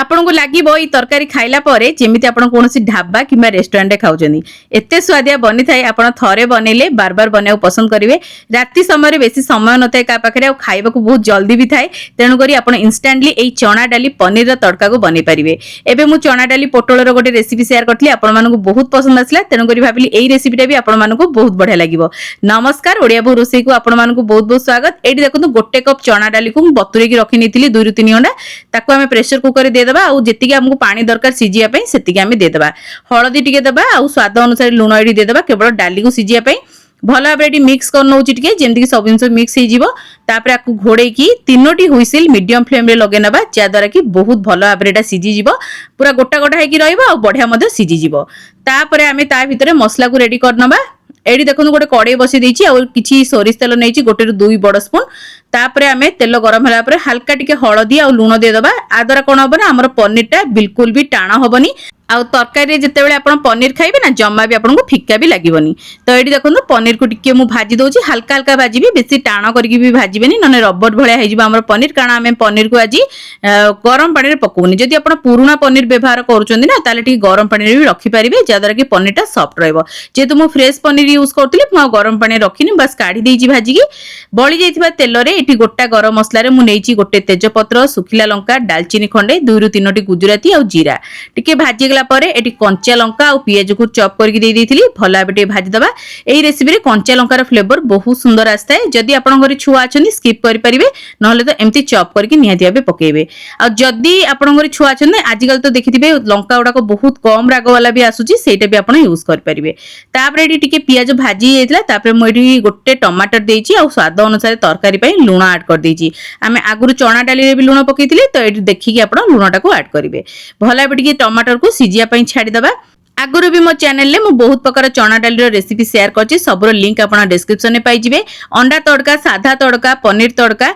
ଆପଣଙ୍କୁ ଲାଗିବ ଏଇ ତରକାରୀ ଖାଇଲା ପରେ ଯେମିତି ଆପଣ କୌଣସି ଢାବା କିମ୍ବା ରେଷ୍ଟୁରାଣ୍ଟରେ ଖାଉଛନ୍ତି। ଏତେ ସୁଆଦିଆ ବନିଥାଏ, ଆପଣ ଥରେ ବନେଇଲେ ବାର ବାର ବନେଇବାକୁ ପସନ୍ଦ କରିବେ। ରାତି ସମୟରେ ବେଶୀ ସମୟ ନଥାଏ କାହା ପାଖରେ, ଆଉ ଖାଇବାକୁ ବହୁତ ଜଲ୍ଦି ବି ଥାଏ। ତେଣୁକରି ଆପଣ ଇନଷ୍ଟାଣ୍ଟଲି ଏଇ ଚଣା ଡାଲି ପନିରର ତଡ଼କାକୁ ବନେଇ ପାରିବେ। ଏବେ ମୁଁ ଚଣା ଡାଲି ପୋଟଳର ଗୋଟେ ରେସିପି ସେୟାର କରିଥିଲି, ଆପଣମାନଙ୍କୁ ବହୁତ ପସନ୍ଦ ଆସିଲା। ତେଣୁକରି ଭାବିଲି ଏଇ ରେସିପିଟା ବି ଆପଣମାନଙ୍କୁ ବହୁତ ବଢିଆ ଲାଗିବ। ନମସ୍କାର, ଓଡ଼ିଆ ବୋହୂ ରୋଷେଇକୁ ଆପଣମାନଙ୍କୁ ବହୁତ ବହୁତ ସ୍ୱାଗତ। ଏଇଠି ଦେଖନ୍ତୁ ଗୋଟେ କପ୍ ଚଣା ଡାଲିକୁ ମୁଁ ବତୁରେଇକି ରଖି ନେଇଥିଲି 2 ରୁ 3 ଘଣ୍ଟା। ତାକୁ ଆମେ ପ୍ରେସର କୁକରରେ ଦେଇଦେବା, ଆଉ ଯେତିକି ଆମକୁ ପାଣି ଦରକାର ସିଝିବା ପାଇଁ ସେତିକି ଆମେ ଦେଇଦେବା। ହଳଦୀ ଟିକେ ଦେବା, ଆଉ ସ୍ୱାଦ ଅନୁସାରେ ଲୁଣ ଏଠି ଦେଇଦେବା କେବଳ ଡାଲିକୁ ସିଝିବା ପାଇଁ। ଭଲ ଭାବରେ ଏଠି ମିକ୍ସ କରିନେଉଛି ଟିକେ, ଯେମିତିକି ସବୁ ଜିନିଷ ମିକ୍ସ ହେଇଯିବ। ତାପରେ ଆକୁ ଘୋड़େଇକି 3ଟି ହୁଇସିଲ୍ ମିଡିୟମ ଫ୍ଲେମ୍ରେ ଲଗେଇ ନେବା, ଯାହାଦ୍ୱାରା କି ବହୁତ ଭଲ ଭାବରେ ଏଟା ସିଝିଯିବ। ପୁରା ଗୋଟା ଗୋଟା ହେଇକି ରହିବ, ଆଉ ବଢିଆ ମଧ୍ୟ ସିଝିଯିବ। ତାପରେ ଆମେ ତା ଭିତରେ ମସଲାକୁ ରେଡି କରିନେବା। ଏଠି ଦେଖନ୍ତୁ ଗୋଟେ କଡେଇ ବସେଇ ଦେଇଛି, ଆଉ କିଛି ସୋରିଷ ତେଲ ନେଇଛି 1 ରୁ 2 ବଡ ସ୍ପୁନ୍। ତାପରେ ଆମେ ତେଲ ଗରମ ହେଲା ପରେ ହାଲକା ଟିକେ ହଳଦୀ ଆଉ ଲୁଣ ଦେଇଦେବା। ଆ ଦ୍ୱାରା କଣ ହବ ନା, ଆମର ପନିରଟା ବିଲକୁଲ ବି ଟାଣ ହବନି। ଆଉ ତରକାରୀରେ ଯେତେବେଳେ ଆପଣ ପନିର ଖାଇବେ ନା, ଜମା ବି ଆପଣଙ୍କୁ ଫିକା ବି ଲାଗିବନି। ତ ଏଠି ଦେଖନ୍ତୁ ପନିରକୁ ଟିକେ ମୁଁ ଭାଜି ଦଉଛି, ହାଲକା ହାଲକା ଭାଜିବି, ବେଶୀ ଟାଣ କରିକି ବି ଭାଜିବେନି, ନହେଲେ ରବର ଭଳିଆ ହେଇଯିବ ଆମର ପନିର। କାରଣ ଆମେ ପନିରକୁ ଆଜି ଗରମ ପାଣିରେ ପକଉନି। ଯଦି ଆପଣ ପୁରୁଣା ପନିର ବ୍ୟବହାର କରୁଛନ୍ତି ନା, ତାହେଲେ ଟିକେ ଗରମ ପାଣିରେ ବି ରଖିପାରିବେ, ଯାହାଦ୍ୱାରା କି ପନିରଟା ସଫ୍ଟ ରହିବ। ଯେହେତୁ ମୁଁ ଫ୍ରେଶ ପନିର ୟୁଜ କରୁଥିଲି, ମୁଁ ଆଉ ଗରମ ପାଣିରେ ରଖିନି, ବାସ୍ କାଢି ଦେଇଛି ଭାଜିକି। ବଳି ଯାଇଥିବା ତେଲରେ ଏଠି ଗୋଟା ଗରମ ମସଲାରେ ମୁଁ ନେଇଛି 1 ତେଜପତ୍ର, ଶୁଖିଲା ଲଙ୍କା, ଡାଲଚିନି ଖଣ୍ଡେ, 2 ରୁ 3ଟି ଗୁଜୁରାତି ଆଉ ଜିରା। ଟିକେ ଭାଜିଗଲା ପରେ ଏଠି କଞ୍ଚା ଲଙ୍କା ଆଉ ପିଆଜକୁ ଚପ୍ କରିକି ଦେଇଥିଲି। ଭଲ ଭାବେ ଟିକେ ଭାଜିଦବା। ଏଇ ରେସିପିରେ କଞ୍ଚା ଲଙ୍କାର ଫ୍ଲେଭର ବହୁତ ସୁନ୍ଦର ଆସିଥାଏ। ଯଦି ଆପଣଙ୍କ ଘରେ ଛୁଆ ଅଛନ୍ତି ସ୍କିପ୍ କରିପାରିବେ, ନହେଲେ ତ ଏମିତି ଚପ୍ କରିକି ନିହାତି ଭାବେ ପକେଇବେ। ଆଉ ଯଦି ଆପଣଙ୍କ ଘରେ ଛୁଆ ଅଛନ୍ତି, ଆଜିକାଲି ତ ଦେଖିଥିବେ ଲଙ୍କା ଗୁଡାକ ବହୁତ କମ ରାଗ ବାଲା ବି ଆସୁଛି, ସେଇଟା ବି ଆପଣ ୟୁଜ କରିପାରିବେ। ତାପରେ ଏଠି ଟିକେ ପିଆଜ ଭାଜି ଯାଇଥିଲା, ତାପରେ ମୁଁ ଏଠି 1 ଟମାଟର ଦେଇଛି, ଆଉ ସ୍ୱାଦ ଅନୁସାରେ ତରକାରୀ ପାଇଁ ଲୁଣ ଆଡ କରିଦେଇଛି। ଆମେ ଆଗରୁ ଚଣା ଡାଲିରେ ବି ଲୁଣ ପକେଇଥିଲେ, ତ ଏଠି ଦେଖିକି ଆପଣ ଲୁଣଟାକୁ ଆଡ କରିବେ। ଭଲ ଭାବେ ଟିକେ ଟମାଟରକୁ ସିଝିବା ପାଇଁ ଛାଡିଦବା। ଆଗରୁ ବି ମୋ ଚ୍ୟାନେଲରେ ମୁଁ ବହୁତ ପ୍ରକାର ଚଣା ଡାଲିର ରେସିପି ସେୟାର କରିଛି, ସବୁର ଲିଙ୍କ ଆପଣ ଡେସ୍କ୍ରିପ୍ସନରେ ପାଇଯିବେ। ଅଣ୍ଡା ତଡକା, ସାଧା ତଡକା, ପନିର ତଡକା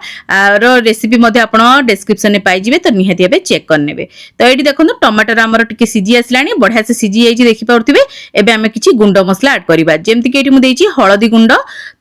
ର ରେସିପି ମଧ୍ୟ ଆପଣ ଡେସ୍କ୍ରିପ୍ସନରେ ପାଇଯିବେ, ତ ନିହାତି ଭାବେ ଚେକ୍ କରିନେବେ। ତ ଏଇଠି ଦେଖନ୍ତୁ ଟମାଟର ଆମର ଟିକେ ସିଝି ଆସିଲାଣି, ବଢିଆ ସେ ସିଝି ଯାଇଛି ଦେଖିପାରୁଥିବେ। ଏବେ ଆମେ କିଛି ଗୁଣ୍ଡ ମସଲା ଆଡ କରିବା, ଯେମିତିକି ଏଠି ମୁଁ ଦେଇଛି ହଳଦୀ ଗୁଣ୍ଡ,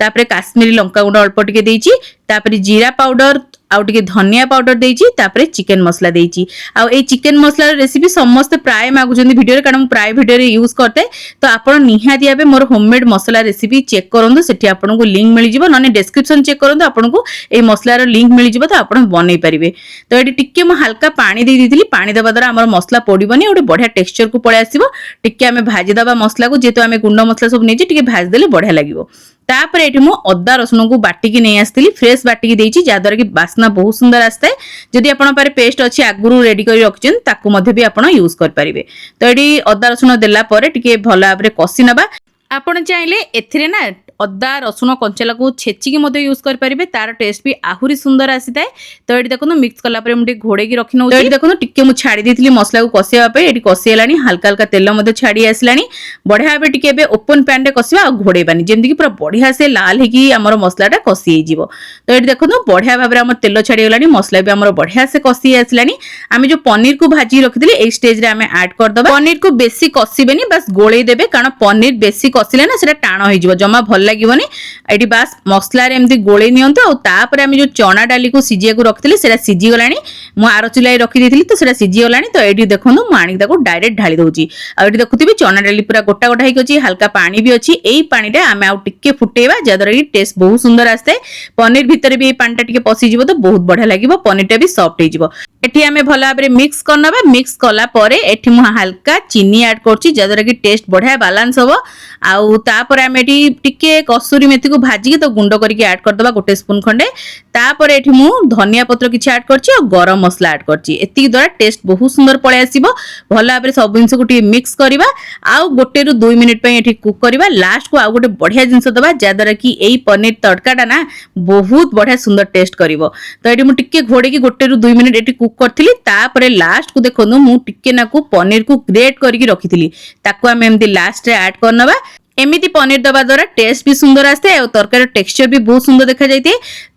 ତାପରେ କାଶ୍ମୀରୀ ଲଙ୍କା ଗୁଣ୍ଡ ଅଳ୍ପ ଟିକେ ଦେଇଛି, ତାପରେ ଜିରା ପାଉଡର, ଆଉ ଟିକେ ଧନିଆ ପାଉଡର ଦେଇଛି, ତାପରେ ଚିକେନ ମସଲା ଦେଇଛି। ଆଉ ଏଇ ଚିକେନ ମସଲାର ରେସିପି ସମସ୍ତେ ପ୍ରାୟ ମାଗୁଛନ୍ତି ଭିଡିଓରେ, କାରଣ ମୁଁ ପ୍ରାୟ ଭିଡିଓରେ ୟୁଜ କରିଥାଏ। ତ ଆପଣ ନିହାତି ଭାବେ ମୋର ହୋମମେଡ ମସଲା ରେସିପି ଚେକ୍ କରନ୍ତୁ, ସେଠି ଆପଣଙ୍କୁ ଲିଙ୍କ ମିଳିଯିବ, ନହେଲେ ଡେସ୍କ୍ରିପ୍ସନ ଚେକ୍ କରନ୍ତୁ, ଆପଣଙ୍କୁ ଏଇ ମସଲାର ଲିଙ୍କ ମିଳିଯିବ, ତ ଆପଣ ବନେଇ ପାରିବେ। ତ ଏଠି ଟିକେ ମୁଁ ହାଲକା ପାଣି ଦେଇଥିଲି, ପାଣି ଦେବା ଦ୍ୱାରା ଆମର ମସଲା ପୋଡିବନି, ଗୋଟେ ବଢିଆ ଟେକ୍ସଚରକୁ ପଳେଇ ଆସିବ। ଟିକେ ଆମେ ଭାଜିଦବା ମସଲାକୁ, ଯେହେତୁ ଆମେ ଗୁଣ୍ଡ ମସଲା ସବୁ ନେଇଛି, ଟିକେ ଭାଜିଦେଲେ ବଢିଆ ଲାଗିବ। ତାପରେ ଏଠି ମୁଁ ଅଦା ରସୁଣକୁ ବାଟିକି ନେଇ ଆସିଥିଲି, ଫ୍ରେଶ ବାଟିକି ଦେଇଛି, ଯାହାଦ୍ୱାରା କି ବାସ୍ନା ବହୁତ ସୁନ୍ଦର ଆସିଥାଏ। ଯଦି ଆପଣଙ୍କ ପାଖରେ ପେଷ୍ଟ ଅଛି ଆଗରୁ ରେଡି କରି ରଖିଛନ୍ତି, ତାକୁ ମଧ୍ୟ ବି ଆପଣ ୟୁଜ କରିପାରିବେ। ତ ଏଠି ଅଦା ରସୁଣ ଦେଲା ପରେ ଟିକେ ଭଲ ଭାବରେ କଷି ନେବା। ଆପଣ ଚାହିଁଲେ ଏଥିରେ ନା ଅଦା ରସୁଣ କଞ୍ଚାଲକୁ ଛେଚିକି ମଧ୍ୟ ୟୁଜ କରିପାରିବେ, ତାର ଟେଷ୍ଟ ବି ଆହୁରି ସୁନ୍ଦର ଆସିଥାଏ। ତ ଏଠି ଦେଖନ୍ତୁ ମିକ୍ସ କଲା ପରେ ମୁଁ ଟିକେ ଘୋଡେଇକି ରଖି ନେଉଛି। ଏଠି ଦେଖନ୍ତୁ ଟିକେ ମୁଁ ଛାଡି ଦେଇଥିଲି ମସଲାକୁ କଷିବା ପାଇଁ, ଏଠି କଷି ହେଲାଣି, ହାଲକା ହାଲକା ତେଲ ମଧ୍ୟ ଛାଡି ଆସିଲାଣି। ବଢିଆ ଭାବେ ଟିକେ ଏବେ ଓପନ ପ୍ୟାନରେ କଷିବା, ଆଉ ଘୋଡେଇବାନି, ଯେମିତିକି ପୁରା ବଢିଆ ସେ ଲାଲ ହେଇକି ଆମର ମସଲାଟା କଷି ହେଇଯିବ। ତ ଏଠି ଦେଖନ୍ତୁ ବଢିଆ ଭାବରେ ଆମର ତେଲ ଛାଡିଗଲାଣି, ମସଲା ବି ଆମର ବଢିଆ ସେ କଷି ଆସିଲାଣି। ଆମେ ଯୋଉ ପନିରକୁ ଭାଜି ରଖିଥିଲେ, ଏଇ ଷ୍ଟେଜରେ ଆମେ ଆଡ କରିଦବା। ପନିରକୁ ବେଶୀ କଷିବେନି, ବାସ୍ ଗୋଳେଇ ଦେବେ, କାରଣ ପନିର ବେଶୀ କଷିଲେ ନା ସେଟା ଟାଣ ହେଇଯିବ, ଜମା ଭଲ ଲାଗିବନି। ଏଠି ବାସ୍ ମସଲାରେ ଏମିତି ଗୋଳେଇ ନିଅନ୍ତୁ। ଆଉ ତାପରେ ଆମେ ଯୋଉ ଚଣା ଡାଲିକୁ ସିଝିବାକୁ ରଖିଥିଲେ, ସେଟା ସିଝିଗଲାଣି। ମୁଁ ଆର ଚୁଲାରେ ରଖିଦେଇଥିଲି, ତ ସେଟା ସିଝିଗଲାଣି। ତ ଏଇଠି ଦେଖନ୍ତୁ ମୁଁ ଆଣିକି ତାକୁ ଡାଇରେକ୍ଟ ଢାଳି ଦଉଛି। ଆଉ ଏଠି ଦେଖୁଥିବେ ଚଣା ଡାଲି ପୁରା ଗୋଟା ଗୋଟା ହେଇକି ଅଛି, ହାଲକା ପାଣି ବି ଅଛି। ଏଇ ପାଣିଟା ଆମେ ଆଉ ଟିକେ ଫୁଟେଇବା, ଯାହାଦ୍ୱାରା କି ଟେଷ୍ଟ ବହୁତ ସୁନ୍ଦର ଆସିଥାଏ। ପନିର ଭିତରେ ବି ଏଇ ପାଣିଟା ଟିକେ ପଶିଯିବ, ତ ବହୁତ ବଢିଆ ଲାଗିବ, ପନିରଟା ବି ସଫ୍ଟ ହେଇଯିବ। ଏଠି ଆମେ ଭଲ ଭାବରେ ମିକ୍ସ କରିନେବା। ମିକ୍ସ କଲା ପରେ ଏଠି ମୁଁ ହାଲକା ଚିନି ଆଡ କରୁଛି, ଯାହାଦ୍ୱାରା କି ଟେଷ୍ଟ ବଢିଆ ବାଲାନ୍ସ ହବ। ଆଉ ତାପରେ ଆମେ ଏଠି ଟିକେ କସୁରୀ ମେଥିକୁ ଭାଜିକି ତ ଗୁଣ୍ଡ କରିକି ଆଡ କରିଦବା 1 ସ୍ପୁନ ଖଣ୍ଡେ। ତାପରେ ଏଠି ମୁଁ ଧନିଆ ପତ୍ର କିଛି ଆଡ କରିଛି, ଆଉ ଗରମ ମସଲା ଆଡ କରିଛି। ଏତିକି ଦ୍ୱାରା ଟେଷ୍ଟ ବହୁତ ସୁନ୍ଦର ପଳେଇ ଆସିବ। ଭଲ ଭାବରେ ସବୁ ଜିନିଷକୁ ଟିକେ ମିକ୍ସ କରିବା, ଆଉ 1 ରୁ 2 ମିନିଟ ପାଇଁ ଏଠି କୁକ୍ କରିବା। ଲାଷ୍ଟକୁ ଆଉ ଗୋଟେ ବଢିଆ ଜିନିଷ ଦବା, ଯାହାଦ୍ୱାରା କି ଏଇ ପନିର ତଡକାଟା ନା ବହୁତ ବଢିଆ ସୁନ୍ଦର ଟେଷ୍ଟ କରିବ। ତ ଏଠି ମୁଁ ଟିକେ ଘୋଡେଇକି 1 ରୁ 2 ମିନିଟ ଏଠି କୁକ୍ କରିଥିଲି। ତାପରେ ଲାଷ୍ଟକୁ ଦେଖନ୍ତୁ ମୁଁ ଟିକେ ନାକୁ ପନିରକୁ ଗ୍ରେଟ୍ କରିକି ରଖିଥିଲି, ତାକୁ ଆମେ ଏମିତି ଲାଷ୍ଟରେ ଆଡ କରିନେବା। ଏମିତି ପନିର ଦବା ଦ୍ୱାରା ଟେଷ୍ଟ ବି ସୁନ୍ଦର ଆସିଥାଏ, ଆଉ ତରକାରୀର ଟେକ୍ସଚର ବି ବହୁତ ସୁନ୍ଦର ଦେଖାଯାଇଥାଏ।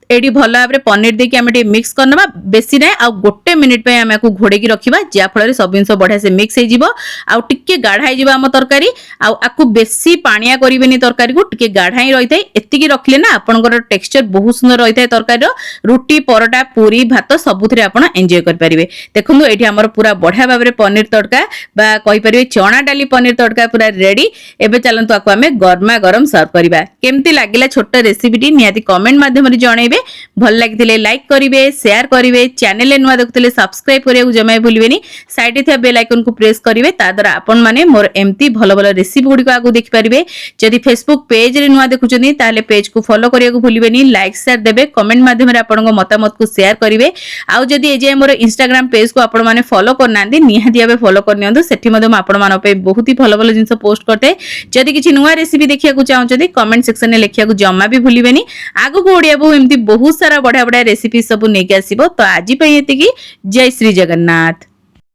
एडी भल भाव पनीर देकी आम मिक्स करना बेसी ना आ गोटे मिनिट आम घोड़े रखा जहाँफल सब जिन बढ़िया से मिक्स हो गाढ़ा हो तरकारी आपको बेसी पानिया करेनि तरकारी को टिके गाढ़ा ही रही है एतिकी रखिले ना आपंकर टेक्सचर बहुत सुंदर रही है तरकारी रुटी परोटा पूरी भात सबुथ आप एंजॉय करेंगे। देखो ये आम पूरा बढ़िया भाव में पनीर तड़का कहीपर चना डाली पनीर तड़का पूरा रेडी। एबे चलतु आपको आम गरमा गरम सर्व करवा केमती लगिला छोट रेसिपी निहाती कमेंट माध्यम जनइबे भल लगी लाइक करेंगे शेयर करेंगे चैनल नुआ देखुले सब्सक्राइब करने जमा भूलें साइड थे बेल आइकन को प्रेस करेंगे ताद्वारा आपण मैंने मोर एमती भल भल रेसिपी गुड़िक आगे देखिपारे। जदि फेसबुक पेज रे नुआ देखुं ताले पेज को फॉलो करने को भूलें लाइक शेयर देवे कमेंट माध्यम आपण मतामत को शेयर करेंगे। आउ जदि ए मोर इंस्टाग्राम पेज को आपण मैंने फॉलो करना निहाती भाव फॉलो करनी सेठी बहुत ही भल भल जिन पोस्ट करते। जदि किसी नुआ रेसिपी देखा चाहते कमेंट सेक्शन में लिखा जमा भी भूलें आगु को ओडिया बहु एमती बहुत सारा बढ़िया बढ़िया रेसिपी सब नहीं आसो। तो आज ये जय श्री जगन्नाथ।